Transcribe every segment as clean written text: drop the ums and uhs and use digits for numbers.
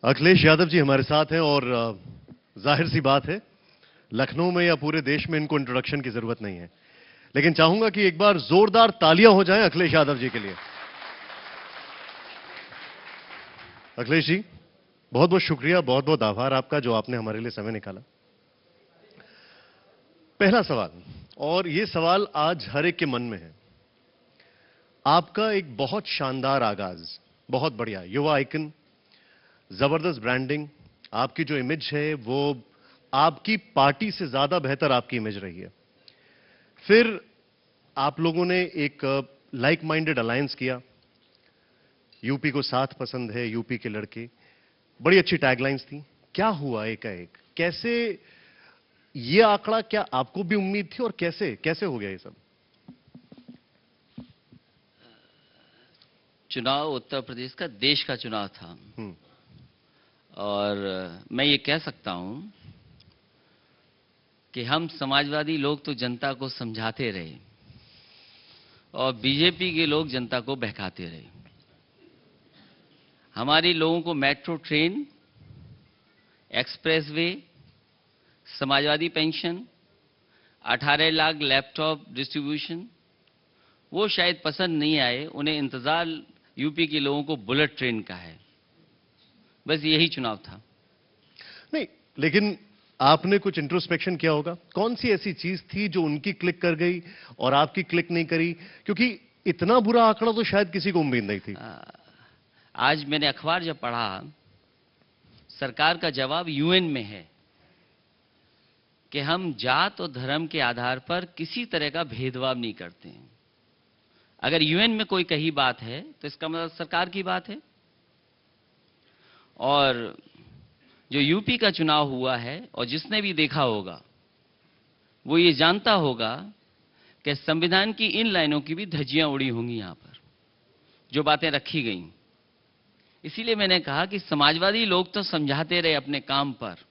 अखिलेश यादव जी हमारे साथ हैं और जाहिर सी बात है लखनऊ में या पूरे देश में इनको इंट्रोडक्शन की जरूरत नहीं है, लेकिन चाहूंगा कि एक बार जोरदार तालियां हो जाएं अखिलेश यादव जी के लिए। अखिलेश जी, बहुत बहुत शुक्रिया, बहुत बहुत आभार आपका जो आपने हमारे लिए समय निकाला। पहला सवाल, और यह सवाल आज हर एक के मन में है। आपका एक बहुत शानदार आगाज, बहुत बढ़िया युवा आइकन, जबरदस्त ब्रांडिंग, आपकी जो इमेज है वो आपकी पार्टी से ज्यादा बेहतर आपकी इमेज रही है। फिर आप लोगों ने एक लाइक माइंडेड अलायंस किया, यूपी को साथ पसंद है, यूपी के लड़के, बड़ी अच्छी टैगलाइंस थी। क्या हुआ एकाएक, कैसे ये आंकड़ा, क्या आपको भी उम्मीद थी और कैसे कैसे हो गया ये सब? चुनाव उत्तर प्रदेश का देश का चुनाव था और मैं ये कह सकता हूं कि हम समाजवादी लोग तो जनता को समझाते रहे और बीजेपी के लोग जनता को बहकाते रहे। हमारे लोगों को metro train, expressway, Samajwadi pension, 18 lakh laptop distribution वो शायद पसंद नहीं आए। उन्हें इंतजार यूपी के लोगों को बुलेट ट्रेन का है। बस यही चुनाव था। नहीं, लेकिन आपने कुछ इंट्रोस्पेक्शन किया होगा। कौन सी ऐसी चीज थी जो उनकी क्लिक कर गई और आपकी क्लिक नहीं करी? क्योंकि इतना बुरा आंकड़ा तो शायद किसी को उम्मीद नहीं थी। आज मैंने अखबार जब पढ़ा, सरकार का जवाब यूएन में है कि हम जात और धर्म के आधार पर किसी तरह का भेदभाव नहीं करते हैं। अगर यूएन में कोई कही बात है तो इसका मतलब सरकार की बात है। और जो यूपी का चुनाव हुआ है और जिसने भी देखा होगा वो ये जानता होगा कि संविधान की इन लाइनों की भी धज्जियां उड़ी होंगी यहां पर, जो बातें रखी गई। इसीलिए मैंने कहा कि समाजवादी लोग तो समझाते रहे अपने काम पर।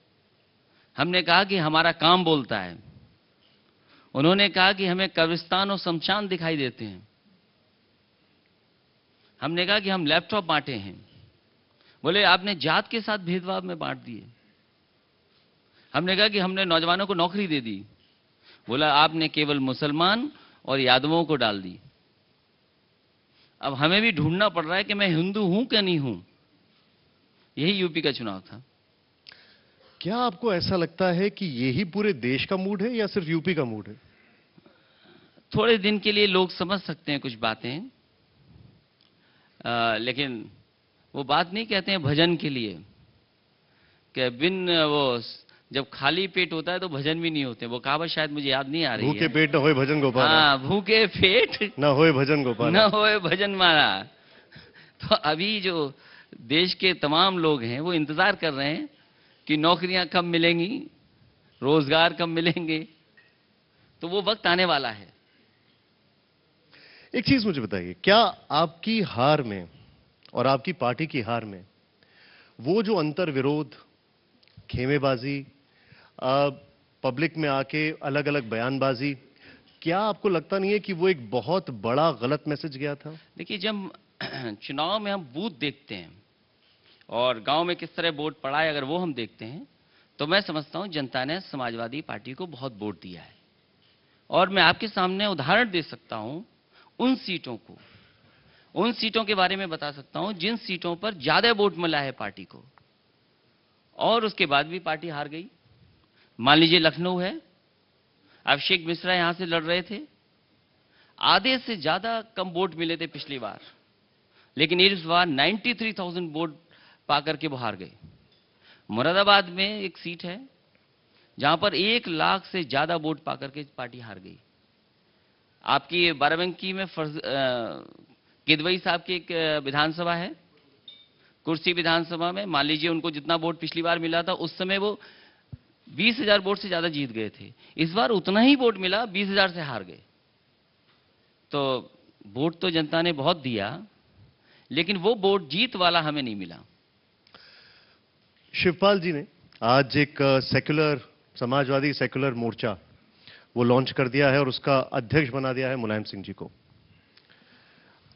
हमने कहा कि हमारा काम बोलता है। उन्होंने कहा कि हमें कब्रिस्तान और शमशान दिखाई देते हैं। हमने कहा कि हम लैपटॉप बांटे हैं। बोले आपने जात के साथ भेदभाव में बांट दिए। हमने कहा कि हमने नौजवानों को नौकरी दे दी। बोला आपने केवल मुसलमान और यादवों को डाल दी। अब हमें भी ढूंढना पड़ रहा है कि मैं हिंदू हूं क्या नहीं हूं। यही यूपी का चुनाव था। क्या आपको ऐसा लगता है कि यही पूरे देश का मूड है या सिर्फ यूपी का मूड है? थोड़े दिन के लिए लोग समझ सकते हैं कुछ बातें, लेकिन वो बात नहीं कहते हैं भजन के लिए कि बिन वो जब खाली पेट होता है तो भजन भी नहीं होते। वो कहावत शायद मुझे याद नहीं आ रही है। भूखे पेट न होए भजन गोपाल। हाँ, भूखे पेट न होए भजन गोपाल, न होए भजन मारा। तो अभी जो देश के तमाम लोग हैं वो इंतजार कर रहे हैं कि नौकरियां कब मिलेंगी, रोजगार कब मिलेंगे। तो वो वक्त आने वाला है। एक चीज मुझे बताइए, क्या आपकी हार में और आपकी पार्टी की हार में वो जो अंतर विरोध, खेमेबाजी, पब्लिक में आके अलग अलग बयानबाजी, क्या आपको लगता नहीं है कि वो एक बहुत बड़ा गलत मैसेज गया था? देखिए, जब चुनाव में हम बूथ देखते हैं और गांव में किस तरह वोट पड़ा है, अगर वो हम देखते हैं तो मैं समझता हूं जनता ने समाजवादी पार्टी को बहुत वोट दिया है। और मैं आपके सामने उदाहरण दे सकता हूं उन सीटों के बारे में बता सकता हूं जिन सीटों पर ज्यादा वोट मिला है पार्टी को और उसके बाद भी पार्टी हार गई। मान लीजिए लखनऊ है, अभिषेक मिश्रा यहां से लड़ रहे थे, आधे से ज्यादा कम वोट मिले थे पिछली बार, लेकिन इस बार 93,000 वोट पाकर के वो हार गए। मुरादाबाद में एक सीट है जहां पर 1 लाख से ज्यादा वोट पाकर के पार्टी हार गई। आपकी बाराबंकी में किदवई साहब की एक विधानसभा है, कुर्सी विधानसभा में मान लीजिए उनको जितना वोट पिछली बार मिला था उस समय वो 20,000 वोट से ज्यादा जीत गए थे। इस बार उतना ही वोट मिला, 20,000 से हार गए। तो वोट तो जनता ने बहुत दिया, लेकिन वो वोट जीत वाला हमें नहीं मिला। शिवपाल जी ने आज एक सेक्युलर, समाजवादी सेक्युलर मोर्चा वो लॉन्च कर दिया है और उसका अध्यक्ष बना दिया है मुलायम सिंह जी को।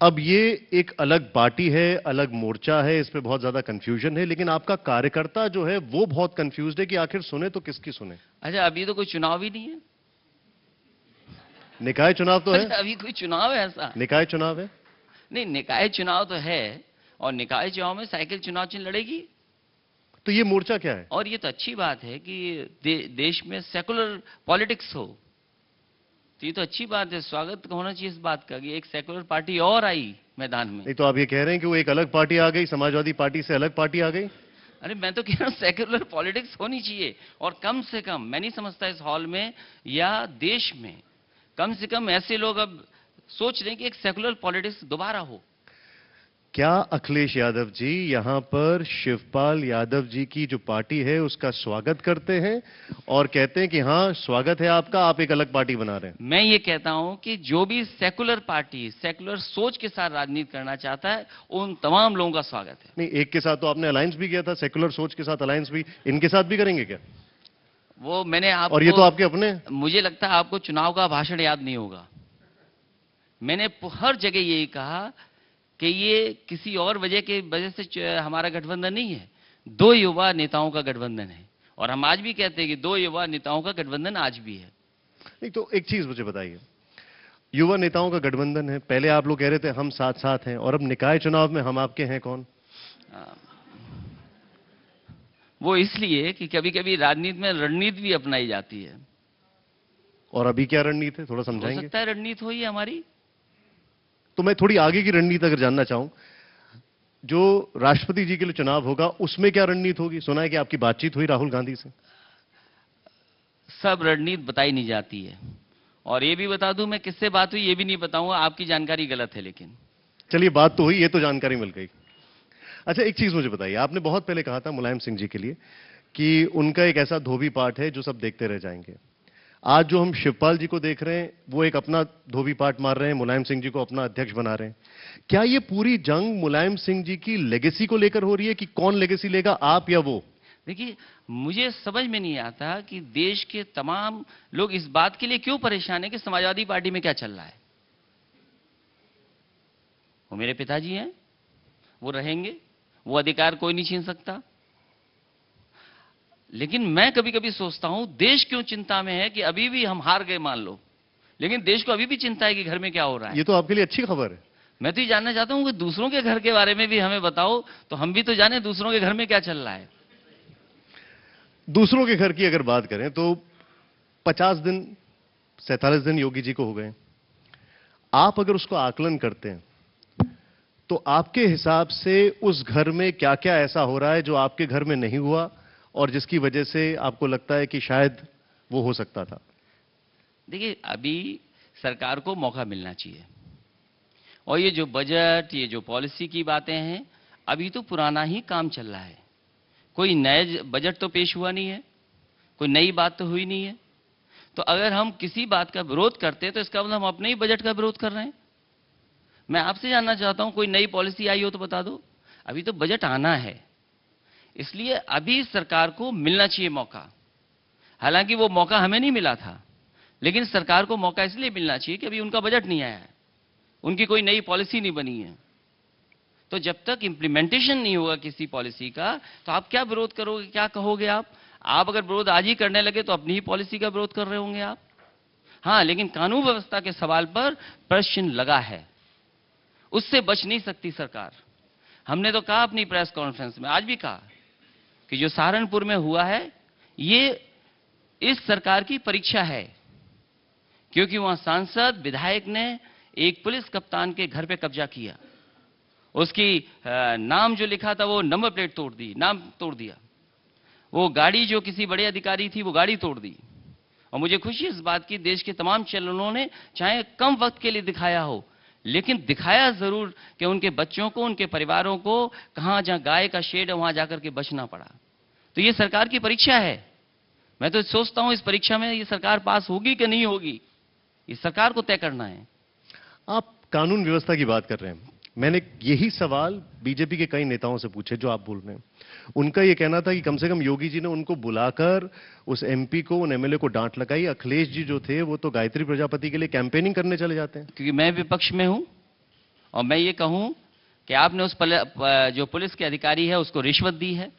अब ये एक अलग पार्टी है, अलग मोर्चा है, इस पे बहुत ज्यादा कंफ्यूजन है, लेकिन आपका कार्यकर्ता जो है वो बहुत कंफ्यूज्ड है कि आखिर सुने तो किसकी सुने। अच्छा, अभी तो कोई चुनाव ही नहीं है। निकाय चुनाव तो है। अच्छा, अभी कोई चुनाव है ऐसा? निकाय चुनाव है। नहीं, निकाय चुनाव तो है, और निकाय चुनाव में साइकिल चुनाव चिन्ह लड़ेगी। तो ये मोर्चा क्या है? और ये तो अच्छी बात है कि देश में सेकुलर पॉलिटिक्स हो, तो ये तो अच्छी बात है। स्वागत होना चाहिए इस बात का कि एक सेकुलर पार्टी और आई मैदान में। नहीं तो आप ये कह रहे हैं कि वो एक अलग पार्टी आ गई, समाजवादी पार्टी से अलग पार्टी आ गई? अरे मैं तो कह रहा हूं सेकुलर पॉलिटिक्स होनी चाहिए, और कम से कम, मैं नहीं समझता इस हॉल में या देश में कम से कम ऐसे लोग अब सोच रहे हैं कि एक सेकुलर पॉलिटिक्स दोबारा हो। क्या अखिलेश यादव जी यहां पर शिवपाल यादव जी की जो पार्टी है उसका स्वागत करते हैं और कहते हैं कि हां स्वागत है आपका, आप एक अलग पार्टी बना रहे हैं? मैं ये कहता हूं कि जो भी सेकुलर पार्टी, सेकुलर सोच के साथ राजनीति करना चाहता है, उन तमाम लोगों का स्वागत है। नहीं, एक के साथ तो आपने अलायंस भी किया था, सेकुलर सोच के साथ अलायंस भी, इनके साथ भी करेंगे क्या? वो मैंने आपको, और ये तो आपके अपने। मुझे लगता है आपको चुनाव का भाषण याद नहीं होगा। मैंने हर जगह यही कहा कि ये किसी और वजह से हमारा गठबंधन नहीं है, दो युवा नेताओं का गठबंधन है, और हम आज भी कहते हैं कि दो युवा नेताओं का गठबंधन आज भी है। नहीं तो एक चीज मुझे बताइए, युवा नेताओं का गठबंधन है, पहले आप लोग कह रहे थे हम साथ साथ हैं, और अब निकाय चुनाव में हम आपके हैं कौन? वो इसलिए कि कभी कभी राजनीति में रणनीति भी अपनाई जाती है। और अभी क्या रणनीति है, थोड़ा हो समझाएंगे? सकता है रणनीति हो ये हमारी। तो मैं थोड़ी आगे की रणनीति अगर जानना चाहूं, जो राष्ट्रपति जी के लिए चुनाव होगा उसमें क्या रणनीति होगी? सुना है कि आपकी बातचीत हुई राहुल गांधी से। सब रणनीति बताई नहीं जाती है, और ये भी बता दूं मैं किससे बात हुई ये भी नहीं बताऊंगा, आपकी जानकारी गलत है। लेकिन चलिए, बात तो हुई, ये तो जानकारी मिल गई। अच्छा, एक चीज मुझे बताइए, आपने बहुत पहले कहा था मुलायम सिंह जी के लिए कि उनका एक ऐसा धोबी पाठ है जो सब देखते रह जाएंगे। आज जो हम शिवपाल जी को देख रहे हैं वो एक अपना धोबी पाठ मार रहे हैं, मुलायम सिंह जी को अपना अध्यक्ष बना रहे हैं। क्या ये पूरी जंग मुलायम सिंह जी की लेगेसी को लेकर हो रही है कि कौन लेगेसी लेगा, आप या वो? देखिए, मुझे समझ में नहीं आता कि देश के तमाम लोग इस बात के लिए क्यों परेशान है कि समाजवादी पार्टी में क्या चल रहा है। वो मेरे पिताजी हैं, वो रहेंगे, वो अधिकार कोई नहीं छीन सकता। लेकिन मैं कभी कभी सोचता हूं देश क्यों चिंता में है कि अभी भी हम हार गए मान लो, लेकिन देश को अभी भी चिंता है कि घर में क्या हो रहा है। ये तो आपके लिए अच्छी खबर है। मैं तो ये जानना चाहता हूं कि दूसरों के घर के बारे में भी हमें बताओ, तो हम भी तो जाने दूसरों के घर में क्या चल रहा है। दूसरों के घर की अगर बात करें तो 50 दिन 47 दिन योगी जी को हो गए। आप अगर उसको आकलन करते हैं तो आपके हिसाब से उस घर में क्या क्या ऐसा हो रहा है जो आपके घर में नहीं हुआ और जिसकी वजह से आपको लगता है कि शायद वो हो सकता था? देखिए, अभी सरकार को मौका मिलना चाहिए, और ये जो बजट, ये जो पॉलिसी की बातें हैं, अभी तो पुराना ही काम चल रहा है। कोई नया बजट तो पेश हुआ नहीं है, कोई नई बात तो हुई नहीं है। तो अगर हम किसी बात का विरोध करते हैं तो इसका मतलब हम अपने ही बजट का विरोध कर रहे हैं। मैं आपसे जानना चाहता हूं कोई नई पॉलिसी आई हो तो बता दो। अभी तो बजट आना है, इसलिए अभी सरकार को मिलना चाहिए मौका। हालांकि वो मौका हमें नहीं मिला था, लेकिन सरकार को मौका इसलिए मिलना चाहिए कि अभी उनका बजट नहीं आया है, उनकी कोई नई पॉलिसी नहीं बनी है। तो जब तक इंप्लीमेंटेशन नहीं होगा किसी पॉलिसी का, तो आप क्या विरोध करोगे, क्या कहोगे आप अगर विरोध आज ही करने लगे तो अपनी ही पॉलिसी का विरोध कर रहे होंगे आप। हाँ, लेकिन कानून व्यवस्था के सवाल पर प्रश्न चिन्ह लगा है, उससे बच नहीं सकती सरकार। हमने तो कहा अपनी प्रेस कॉन्फ्रेंस में, आज भी कहा कि जो सहारनपुर में हुआ है ये इस सरकार की परीक्षा है, क्योंकि वहां सांसद विधायक ने एक पुलिस कप्तान के घर पे कब्जा किया, उसकी नाम जो लिखा था वो नंबर प्लेट तोड़ दी, नाम तोड़ दिया। वो गाड़ी जो किसी बड़े अधिकारी थी वो गाड़ी तोड़ दी। और मुझे खुशी इस बात की, देश के तमाम चैनलों ने चाहे कम वक्त के लिए दिखाया हो, लेकिन दिखाया जरूर कि उनके बच्चों को, उनके परिवारों को कहां जहां गाय का शेड है वहां जाकर के बचना पड़ा। तो ये सरकार की परीक्षा है। मैं तो सोचता हूं इस परीक्षा में ये सरकार पास होगी कि नहीं होगी, ये सरकार को तय करना है। आप कानून व्यवस्था की बात कर रहे हैं, मैंने यही सवाल बीजेपी के कई नेताओं से पूछे जो आप बोल रहे हैं। उनका यह कहना था कि कम से कम योगी जी ने उनको बुलाकर उस एमपी को, उन एमएलए को डांट लगाई। अखिलेश जी जो थे वो तो गायत्री प्रजापति के लिए कैंपेनिंग करने चले जाते हैं। क्योंकि मैं विपक्ष में हूं और मैं ये कहूं कि आपने जो पुलिस के अधिकारी है उसको रिश्वत दी है,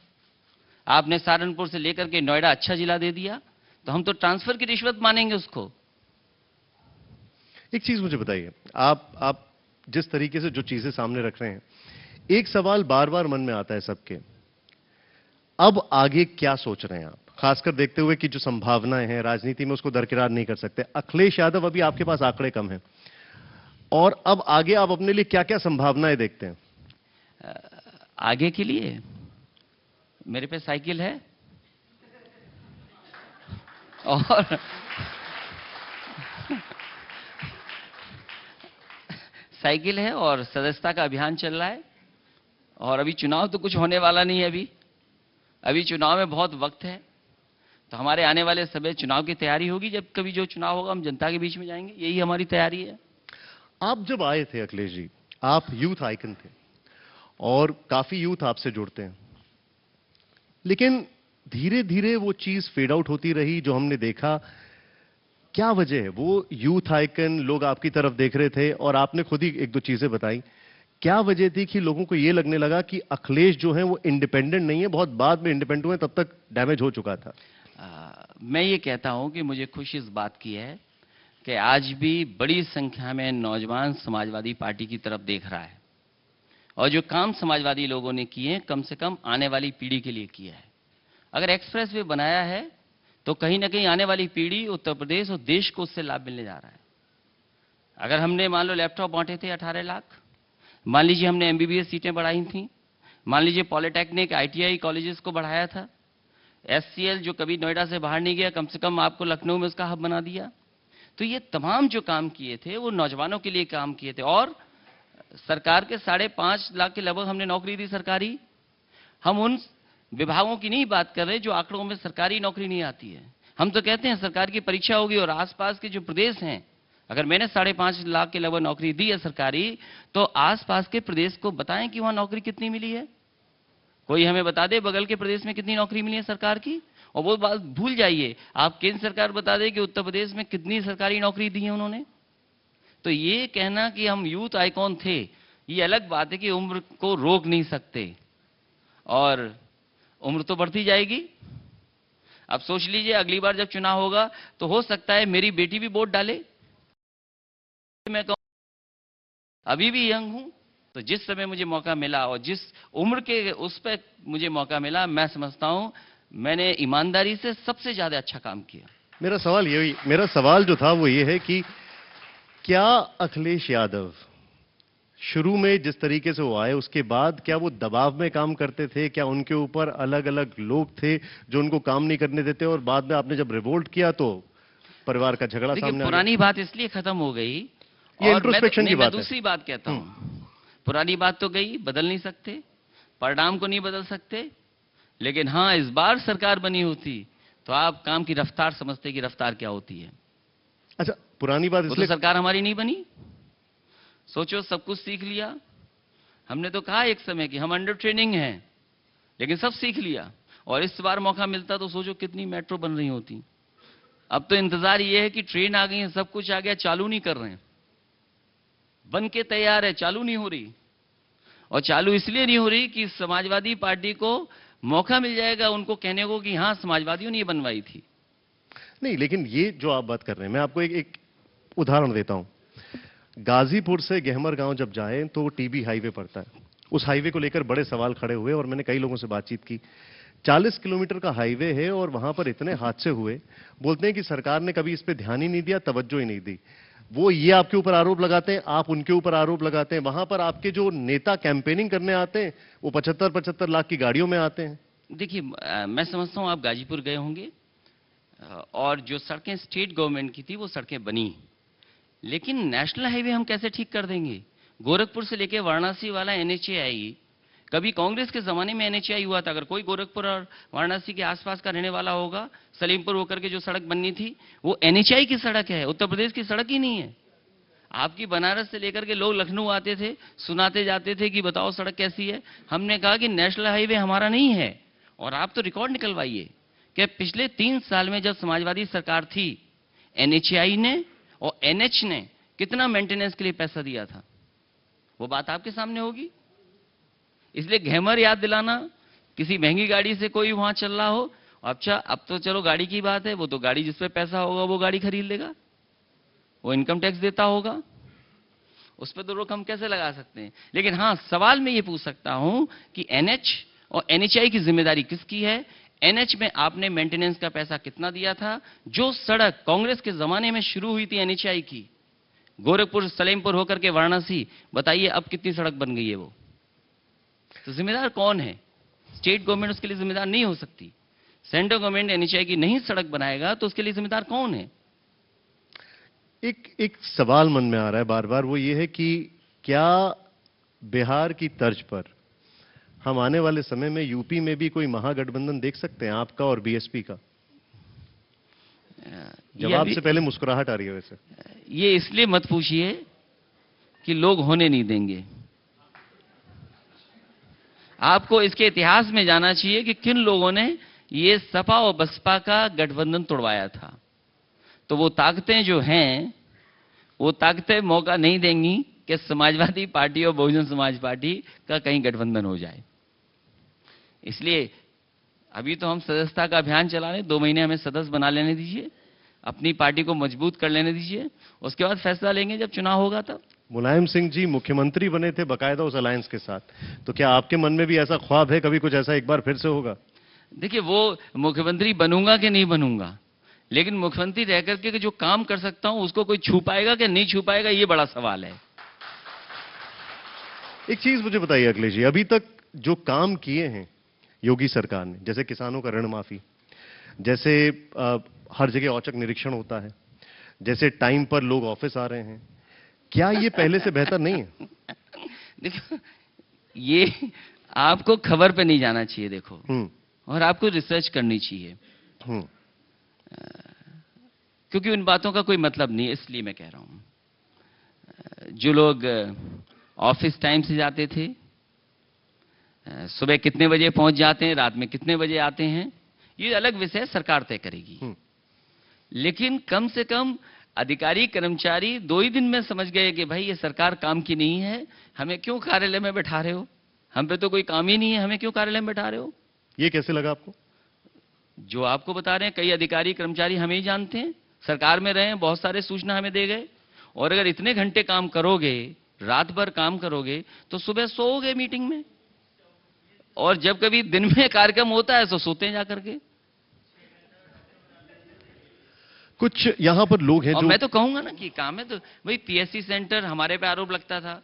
आपने सहारनपुर से लेकर के नोएडा अच्छा जिला दे दिया, तो हम तो ट्रांसफर की रिश्वत मानेंगे उसको। एक चीज मुझे बताइए, आप जिस तरीके से जो चीजें सामने रख रहे हैं, एक सवाल बार बार मन में आता है सबके, अब आगे क्या सोच रहे हैं आप, खासकर देखते हुए कि जो संभावनाएं हैं राजनीति में उसको दरकिरार नहीं कर सकते। अखिलेश यादव, अभी आपके पास आंकड़े कम हैं, और अब आगे आप अपने लिए क्या क्या संभावनाएं देखते हैं? आगे के लिए मेरे पे साइकिल है और साइकिल है और सदस्यता का अभियान चल रहा है, और अभी चुनाव तो कुछ होने वाला नहीं है। अभी चुनाव में बहुत वक्त है, तो हमारे आने वाले समय चुनाव की तैयारी होगी। जब कभी जो चुनाव होगा हम जनता के बीच में जाएंगे, यही हमारी तैयारी है। आप जब आए थे अखिलेश जी, आप यूथ आइकन थे और काफी यूथ आपसे जुड़ते हैं, लेकिन धीरे धीरे वो चीज फेड आउट होती रही जो हमने देखा। क्या वजह है? वो यूथ आइकन, लोग आपकी तरफ देख रहे थे और आपने खुद ही एक दो चीजें बताई। क्या वजह थी कि लोगों को यह लगने लगा कि अखिलेश जो है वो इंडिपेंडेंट नहीं है, बहुत बाद में इंडिपेंडेंट हुए, तब तक डैमेज हो चुका था? मैं ये कहता हूं कि मुझे खुशी इस बात की है कि आज भी बड़ी संख्या में नौजवान समाजवादी पार्टी की तरफ देख रहा है, और जो काम समाजवादी लोगों ने किए कम से कम आने वाली पीढ़ी के लिए किया है। अगर एक्सप्रेस वे बनाया है तो कहीं ना कहीं आने वाली पीढ़ी, उत्तर प्रदेश और देश को उससे लाभ मिलने जा रहा है। अगर हमने मान लो लैपटॉप बांटे थे 18 लाख, मान लीजिए हमने एमबीबीएस सीटें बढ़ाई थी, मान लीजिए पॉलिटेक्निक आईटीआई कॉलेजेस को बढ़ाया था, एससीएल जो कभी नोएडा से बाहर नहीं गया, कम से कम आपको लखनऊ में उसका हब बना दिया। तो ये तमाम जो काम किए थे वो नौजवानों के लिए काम किए थे, और सरकार के 5.5 लाख के लगभग हमने नौकरी दी सरकारी। हम उन विभागों की नहीं बात कर रहे जो आंकड़ों में सरकारी नौकरी नहीं आती है। हम तो कहते हैं सरकार की परीक्षा होगी और आसपास के जो प्रदेश हैं, अगर मैंने 5.5 लाख के लगभग नौकरी दी है सरकारी, तो आसपास के प्रदेश को बताएं कि वहां नौकरी कितनी मिली है। कोई हमें बता दे बगल के प्रदेश में कितनी नौकरी मिली है सरकार की। और वो बात भूल जाइए, आप केंद्र सरकार बता दे कि उत्तर प्रदेश में कितनी सरकारी नौकरी दी है उन्होंने। तो ये कहना कि हम यूथ आइकॉन थे, ये अलग बात है कि उम्र को रोक नहीं सकते, और उम्र तो बढ़ती जाएगी। अब सोच लीजिए अगली बार जब चुनाव होगा तो हो सकता है मेरी बेटी भी वोट डाले। मैं कहूं अभी भी यंग हूं, तो जिस समय मुझे मौका मिला और जिस उम्र के उस पर मुझे मौका मिला, मैं समझता हूं मैंने ईमानदारी से सबसे ज्यादा अच्छा काम किया। मेरा सवाल जो था वो ये है कि क्या अखिलेश यादव शुरू में जिस तरीके से वो आए, उसके बाद क्या वो दबाव में काम करते थे? क्या उनके ऊपर अलग अलग लोग थे जो उनको काम नहीं करने देते, और बाद में आपने जब रिवोल्ट किया तो परिवार का झगड़ा सामने आ गया? पुरानी बात इसलिए खत्म हो गई, ये इंट्रोस्पेक्शन की बात है। दूसरी बात कहता हूं, पुरानी बात तो गई, बदल नहीं सकते, परिणाम को नहीं बदल सकते, लेकिन हां इस बार सरकार बनी होती तो आप काम की रफ्तार समझते कि रफ्तार क्या होती है। अच्छा, पुरानी बात इसलिए तो सरकार हमारी नहीं बनी। सोचो, सब कुछ सीख लिया। हमने तो कहा एक समय कि हम अंडर ट्रेनिंग हैं, लेकिन सब सीख लिया, और इस बार मौका मिलता तो सोचो कितनी मेट्रो बन रही होती। अब तो इंतजार ये है कि ट्रेन आ गई है, सब कुछ आ गया, चालू नहीं कर रहे हैं, बन के तैयार है, चालू नहीं हो रही। और चालू इसलिए नहीं हो रही कि समाजवादी पार्टी को मौका मिल जाएगा उनको कहने को कि हां समाजवादियों ने ये बनवाई थी। नहीं, लेकिन ये जो आप बात कर रहे हैं, मैं आपको एक उदाहरण देता हूं। गाजीपुर से गेहमर गांव जब जाएं तो टीबी हाईवे पड़ता है। उस हाईवे को लेकर बड़े सवाल खड़े हुए, और मैंने कई लोगों से बातचीत की। 40 किलोमीटर का हाईवे है और वहां पर इतने हादसे हुए, बोलते हैं कि सरकार ने कभी इस पे ध्यान ही नहीं दिया, तवज्जो ही नहीं दी। वो ये आपके ऊपर आरोप लगाते हैं, आप उनके ऊपर आरोप लगाते हैं। वहां पर आपके जो नेता कैंपेनिंग करने आते हैं वो 75-75 लाख की गाड़ियों में आते हैं। देखिए, मैं समझता हूं आप गाजीपुर गए होंगे, और जो सड़कें स्टेट गवर्नमेंट की थी वो सड़कें बनी, लेकिन नेशनल हाईवे हम कैसे ठीक कर देंगे? गोरखपुर से लेकर वाराणसी वाला एनएचएआई, कभी कांग्रेस के जमाने में एनएचएआई हुआ था। अगर कोई गोरखपुर और वाराणसी के आसपास का रहने वाला होगा, सलीमपुर होकर के जो सड़क बननी थी वो एनएचएआई की सड़क है, उत्तर प्रदेश की सड़क ही नहीं है। आपकी बनारस से लेकर के लोग लखनऊ आते थे, सुनाते जाते थे कि बताओ सड़क कैसी है। हमने कहा कि नेशनल हाईवे हमारा नहीं है, और आप तो रिकॉर्ड निकलवाइए कि पिछले 3 साल में जब समाजवादी सरकार थी, एनएचएआई ने और एनएच ने कितना मेंटेनेंस के लिए पैसा दिया था। वो बात आपके सामने होगी। इसलिए ग्लैमर याद दिलाना, किसी महंगी गाड़ी से कोई वहां चल रहा हो, अच्छा अब तो चलो गाड़ी की बात है, वो तो गाड़ी जिस पे पैसा होगा वो गाड़ी खरीद लेगा, वो इनकम टैक्स देता होगा, उस पर तो रोक हम कैसे लगा सकते हैं। लेकिन हां, सवाल मैं ये पूछ सकता हूं कि एनएच और एनएचआई की जिम्मेदारी किसकी है? एनएच में आपने मेंटेनेंस का पैसा कितना दिया था? जो सड़क कांग्रेस के जमाने में शुरू हुई थी एनएचआई की, गोरखपुर सलेमपुर होकर के वाराणसी, बताइए अब कितनी सड़क बन गई है वो? तो जिम्मेदार कौन है? स्टेट गवर्नमेंट उसके लिए जिम्मेदार नहीं हो सकती। सेंट्रल गवर्नमेंट एनएचआई की नहीं सड़क बनाएगा तो उसके लिए जिम्मेदार कौन है? एक सवाल मन में आ रहा है बार बार, वो ये है कि क्या बिहार की तर्ज पर हम आने वाले समय में यूपी में भी कोई महागठबंधन देख सकते हैं, आपका और बीएसपी का? जवाब से पहले मुस्कुराहट आ रही है वैसे। ये इसलिए मत पूछिए कि लोग होने नहीं देंगे। आपको इसके इतिहास में जाना चाहिए कि किन लोगों ने ये सपा और बसपा का गठबंधन तोड़वाया था। तो वो ताकतें जो हैं, वो ताकतें मौका नहीं देंगी कि समाजवादी पार्टी और बहुजन समाज पार्टी का कहीं गठबंधन हो जाए। इसलिए अभी तो हम सदस्यता का अभियान चला रहे हैं, 2 महीने हमें सदस्य बना लेने दीजिए, अपनी पार्टी को मजबूत कर लेने दीजिए, उसके बाद फैसला लेंगे जब चुनाव होगा तब। मुलायम सिंह जी मुख्यमंत्री बने थे बाकायदा उस अलायंस के साथ, तो क्या आपके मन में भी ऐसा ख्वाब है कभी कुछ ऐसा एक बार फिर से होगा? देखिए, वो मुख्यमंत्री बनूंगा कि नहीं बनूंगा, लेकिन मुख्यमंत्री रह करके जो काम कर सकता हूं उसको कोई छू पाएगा कि नहीं छू पाएगा, ये बड़ा सवाल है। एक चीज मुझे बताइए अखिलेश जी, अभी तक जो काम किए हैं योगी सरकार ने, जैसे किसानों का ऋण माफी, जैसे हर जगह औचक निरीक्षण होता है, जैसे टाइम पर लोग ऑफिस आ रहे हैं, क्या ये पहले से बेहतर नहीं है? देखो, ये आपको खबर पे नहीं जाना चाहिए, देखो, और आपको रिसर्च करनी चाहिए, क्योंकि उन बातों का कोई मतलब नहीं है। इसलिए मैं कह रहा हूं, जो लोग ऑफिस टाइम से जाते थे, सुबह कितने बजे पहुंच जाते हैं, रात में कितने बजे आते हैं, ये अलग विषय सरकार तय करेगी। लेकिन कम से कम अधिकारी कर्मचारी 2 ही दिन में समझ गए कि भाई ये सरकार काम की नहीं है, हमें क्यों कार्यालय में बैठा रहे हो, हम पे तो कोई काम ही नहीं है, हमें क्यों कार्यालय में बैठा रहे हो। ये कैसे लगा आपको? जो आपको बता रहे हैं, कई अधिकारी कर्मचारी हमें ही जानते हैं, सरकार में रहे हैं, बहुत सारे सूचना हमें दे गए। और अगर इतने घंटे काम करोगे, रात भर काम करोगे, तो सुबह सोओगे मीटिंग में, और जब कभी दिन में कार्यक्रम होता है तो सोते हैं जाकर के। कुछ यहां पर लोग हैं और जो, मैं तो कहूंगा ना कि काम है तो भाई, पीएससी सेंटर, हमारे पे आरोप लगता था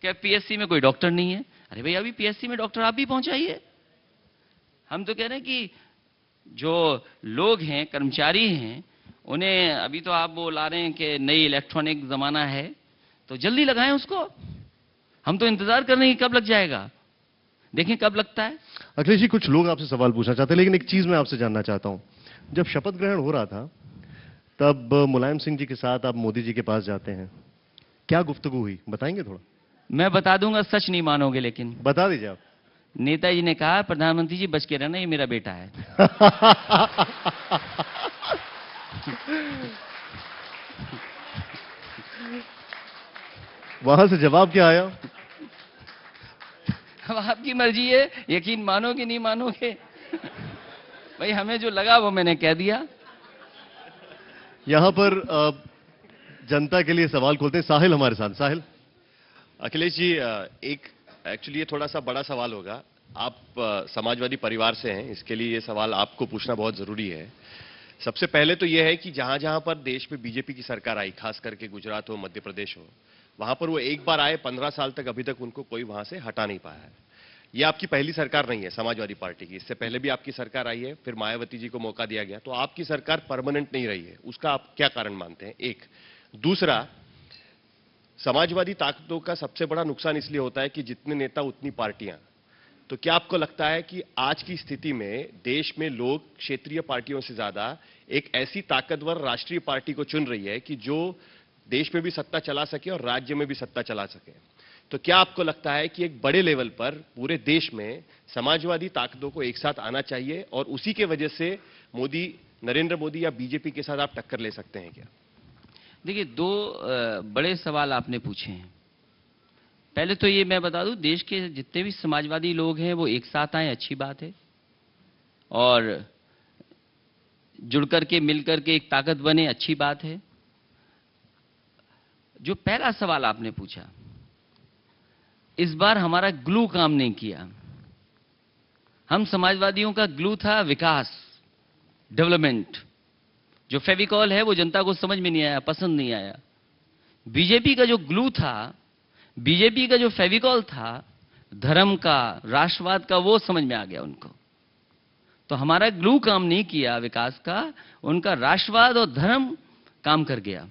कि पीएससी में कोई डॉक्टर नहीं है। अरे भाई, अभी पीएससी में डॉक्टर आप भी पहुंचाइए। हम तो कह रहे हैं कि जो लोग हैं, कर्मचारी हैं, उन्हें अभी तो आप वो ला रहे हैं कि नई इलेक्ट्रॉनिक जमाना है, तो जल्दी लगाएं उसको। हम तो इंतजार कर रहे हैं कब लग जाएगा, देखें कब लगता है। अखिलेश जी, कुछ लोग आपसे सवाल पूछना चाहते हैं, लेकिन एक चीज मैं आपसे जानना चाहता हूं। जब शपथ ग्रहण हो रहा था, तब मुलायम सिंह जी के साथ आप मोदी जी के पास जाते हैं, क्या गुफ्तगू हुई, बताएंगे थोड़ा? मैं बता दूंगा, सच नहीं मानोगे, लेकिन बता दीजिए आप। नेताजी ने कहा, प्रधानमंत्री जी बच के रहना, ये मेरा बेटा है। वहां से जवाब क्या आया? अब आपकी मर्जी है, यकीन मानोगे नहीं मानोगे। भाई, हमें जो लगा वो मैंने कह दिया। यहां पर जनता के लिए सवाल खोलते हैं। साहिल हमारे साथ। साहिल। अखिलेश जी, एक एक्चुअली ये थोड़ा सा बड़ा सवाल होगा। आप समाजवादी परिवार से हैं, इसके लिए ये सवाल आपको पूछना बहुत जरूरी है। सबसे पहले तो ये है कि जहां जहां पर देश में बीजेपी की सरकार आई, खास करके गुजरात हो, मध्य प्रदेश हो, वहां पर वो एक बार आए, 15 साल तक अभी तक उनको कोई वहां से हटा नहीं पाया है। ये आपकी पहली सरकार नहीं है समाजवादी पार्टी की, इससे पहले भी आपकी सरकार आई है, फिर मायावती जी को मौका दिया गया, तो आपकी सरकार परमानेंट नहीं रही है। उसका आप क्या कारण मानते हैं? एक। दूसरा, समाजवादी ताकतों का सबसे बड़ा नुकसान इसलिए होता है कि जितने नेता उतनी पार्टियां। तो क्या आपको लगता है कि आज की स्थिति में देश में लोग क्षेत्रीय पार्टियों से ज्यादा एक ऐसी ताकतवर राष्ट्रीय पार्टी को चुन रही है कि जो देश में भी सत्ता चला सके और राज्य में भी सत्ता चला सके? तो क्या आपको लगता है कि एक बड़े लेवल पर पूरे देश में समाजवादी ताकतों को एक साथ आना चाहिए और उसी के वजह से मोदी, नरेंद्र मोदी या बीजेपी के साथ आप टक्कर ले सकते हैं क्या? देखिए, 2 बड़े सवाल आपने पूछे हैं। पहले तो ये मैं बता दूं, देश के जितने भी समाजवादी लोग हैं वो एक साथ आए, अच्छी बात है, और जुड़कर के मिलकर के एक ताकत बने, अच्छी बात है। जो पहला सवाल आपने पूछा, इस बार हमारा ग्लू काम नहीं किया। हम समाजवादियों का ग्लू था विकास, डेवलपमेंट। जो फेविकॉल है वो जनता को समझ में नहीं आया, पसंद नहीं आया। बीजेपी का जो ग्लू था, बीजेपी का जो फेविकॉल था धर्म का, राष्ट्रवाद का, वो समझ में आ गया उनको। तो हमारा ग्लू काम नहीं किया विकास का, उनका राष्ट्रवाद और धर्म काम कर गया।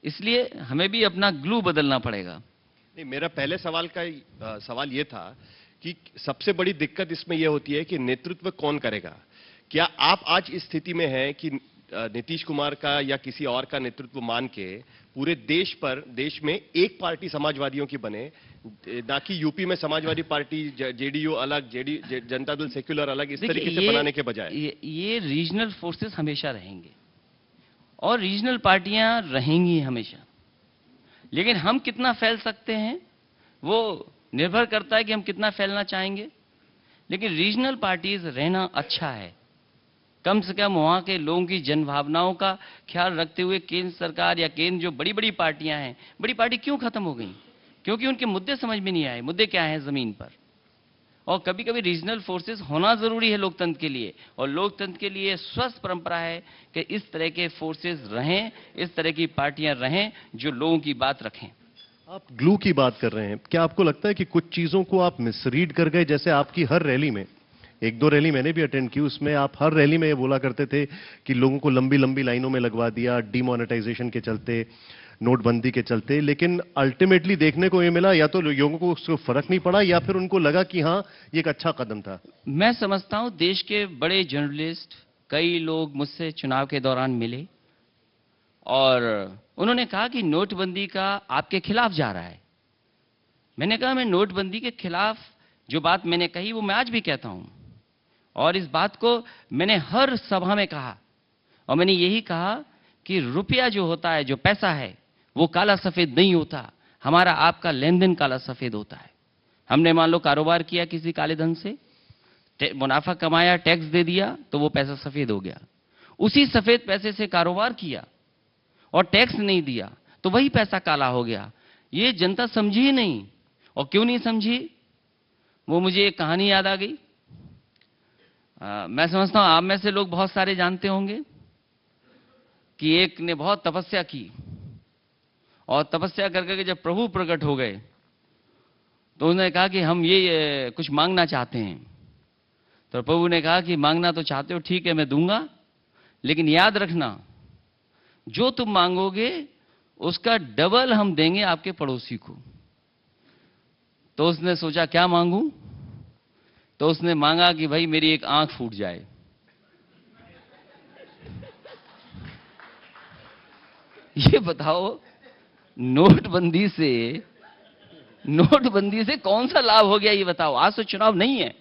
इसलिए हमें भी अपना ग्लू बदलना पड़ेगा। नहीं, मेरा पहले सवाल का सवाल ये था कि सबसे बड़ी दिक्कत इसमें यह होती है कि नेतृत्व कौन करेगा। क्या आप आज इस स्थिति में हैं कि नीतीश कुमार का या किसी और का नेतृत्व मान के पूरे देश में एक पार्टी समाजवादियों की बने, ना कि यूपी में समाजवादी पार्टी, जेडीयू अलग, जनता दल सेक्युलर अलग, इस तरीके से बनाने के बजाय? ये रीजनल फोर्सेस हमेशा रहेंगे और रीजनल पार्टियां रहेंगी हमेशा, लेकिन हम कितना फैल सकते हैं वो निर्भर करता है कि हम कितना फैलना चाहेंगे। लेकिन रीजनल पार्टीज रहना अच्छा है, कम से कम वहां के लोगों की जनभावनाओं का ख्याल रखते हुए। केंद्र सरकार या केंद्र जो बड़ी बड़ी पार्टियां हैं, बड़ी पार्टी क्यों खत्म हो गई? क्योंकि उनके मुद्दे समझ में नहीं आए। मुद्दे क्या हैं जमीन पर? और कभी कभी रीजनल फोर्सेस होना जरूरी है लोकतंत्र के लिए, और लोकतंत्र के लिए स्वस्थ परंपरा है कि इस तरह के फोर्सेस रहें, इस तरह की पार्टियां रहें जो लोगों की बात रखें। आप ग्लू की बात कर रहे हैं, क्या आपको लगता है कि कुछ चीजों को आप मिसरीड कर गए? जैसे आपकी हर रैली में, एक दो रैली मैंने भी अटेंड की, उसमें आप हर रैली में ये बोला करते थे कि लोगों को लंबी लंबी लाइनों में लगवा दिया, डिमोनेटाइजेशन के चलते, नोटबंदी के चलते, लेकिन अल्टीमेटली देखने को ये मिला या तो लोगों को उसको फर्क नहीं पड़ा या फिर उनको लगा कि हाँ ये एक अच्छा कदम था। मैं समझता हूं देश के बड़े जर्नलिस्ट, कई लोग मुझसे चुनाव के दौरान मिले और उन्होंने कहा कि नोटबंदी का आपके खिलाफ जा रहा है। मैंने कहा मैं नोटबंदी के खिलाफ जो बात मैंने कही वो मैं आज भी कहता हूं, और इस बात को मैंने हर सभा में कहा, और मैंने यही कहा कि रुपया जो होता है, जो पैसा है, वो काला सफेद नहीं होता। हमारा आपका लेन देन काला सफेद होता है। हमने मान लो कारोबार किया किसी काले धन से, मुनाफा कमाया, टैक्स दे दिया, तो वो पैसा सफेद हो गया। उसी सफेद पैसे से कारोबार किया और टैक्स नहीं दिया तो वही पैसा काला हो गया। ये जनता समझी ही नहीं। और क्यों नहीं समझी? वो मुझे एक कहानी याद आ गई। मैं समझता हूं आप में से लोग बहुत सारे जानते होंगे कि एक ने बहुत तपस्या की, और तपस्या करके जब प्रभु प्रकट हो गए तो उन्होंने कहा कि हम ये कुछ मांगना चाहते हैं। तो प्रभु ने कहा कि मांगना तो चाहते हो, ठीक है मैं दूंगा, लेकिन याद रखना जो तुम मांगोगे उसका डबल हम देंगे आपके पड़ोसी को। तो उसने सोचा क्या मांगूं? तो उसने मांगा कि भाई मेरी एक आंख फूट जाए। ये बताओ नोटबंदी से कौन सा लाभ हो गया? ये बताओ। आज तो चुनाव नहीं है,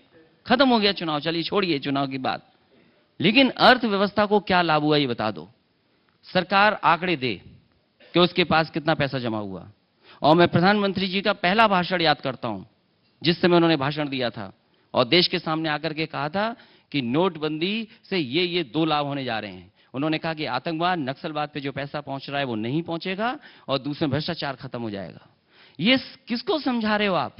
खत्म हो गया चुनाव, चलिए छोड़िए चुनाव की बात, लेकिन अर्थव्यवस्था को क्या लाभ हुआ ये बता दो। सरकार आंकड़े दे कि उसके पास कितना पैसा जमा हुआ। और मैं प्रधानमंत्री जी का पहला भाषण याद करता हूं, जिस समय उन्होंने भाषण दिया था और देश के सामने आकर के कहा था कि नोटबंदी से ये 2 लाभ होने जा रहे हैं। उन्होंने कहा कि आतंकवाद, नक्सलवाद पे जो पैसा पहुंच रहा है वो नहीं पहुंचेगा, और दूसरे भ्रष्टाचार खत्म हो जाएगा। ये किसको समझा रहे हो आप?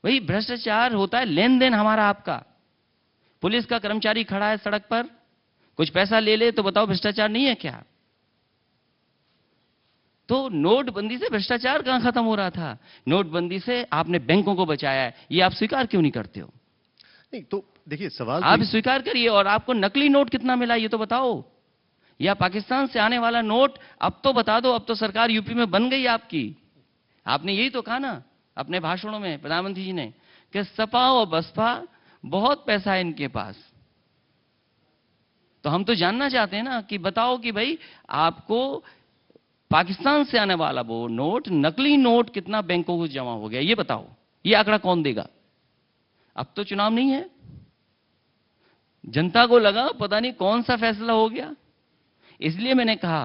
वही भ्रष्टाचार होता है, लेन देन हमारा आपका। पुलिस का कर्मचारी खड़ा है सड़क पर, कुछ पैसा ले ले तो बताओ भ्रष्टाचार नहीं है क्या? तो नोटबंदी से भ्रष्टाचार कहां खत्म हो रहा था? नोटबंदी से आपने बैंकों को बचाया है। ये आप स्वीकार क्यों नहीं करते हो? नहीं तो देखिए सवाल आप स्वीकार करिए। और आपको नकली नोट कितना मिला ये तो बताओ, या पाकिस्तान से आने वाला नोट अब तो बता दो। अब तो सरकार यूपी में बन गई आपकी। आपने यही तो कहा ना अपने भाषणों में, प्रधानमंत्री जी ने, कि सपा और बसपा बहुत पैसा है इनके पास। तो हम तो जानना चाहते हैं ना कि बताओ कि भाई आपको पाकिस्तान से आने वाला वो नोट, नकली नोट कितना बैंकों को जमा हो गया, ये बताओ। ये आंकड़ा कौन देगा? अब तो चुनाव नहीं है, जनता को लगा पता नहीं कौन सा फैसला हो गया। इसलिए मैंने कहा